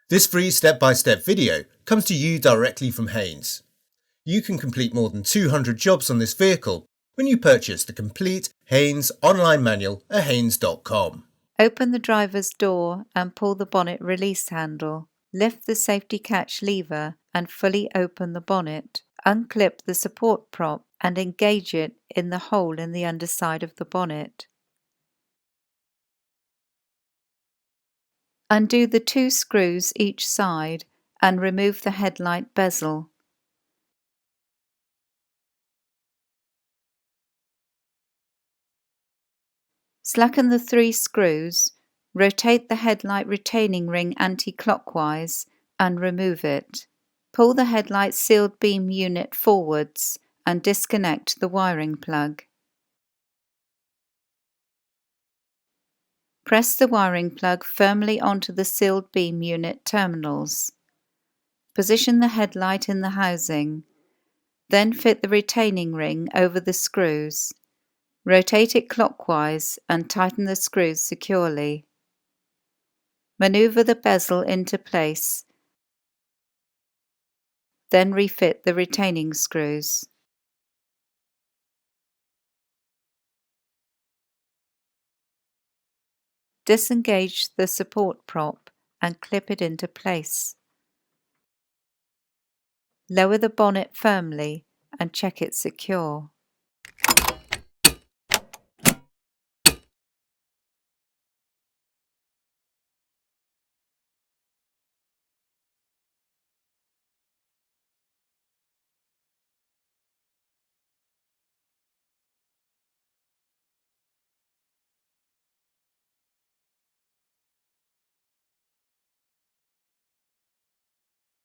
This free step-by-step video comes to you directly from Haynes. You can complete more than 200 jobs on this vehicle when you purchase the complete Haynes online manual at haynes.com. Open the driver's door and pull the bonnet release handle. Lift the safety catch lever and fully open the bonnet. Unclip the support prop and engage it in the hole in the underside of the bonnet. Undo the 2 screws each side and remove the headlight bezel. Slacken the 3 screws, rotate the headlight retaining ring anti-clockwise and remove it. Pull the headlight sealed beam unit forwards and disconnect the wiring plug. Press the wiring plug firmly onto the sealed beam unit terminals. Position the headlight in the housing, then fit the retaining ring over the screws. Rotate it clockwise and tighten the screws securely. Maneuver the bezel into place, then refit the retaining screws. Disengage the support prop and clip it into place. Lower the bonnet firmly and check it's secure.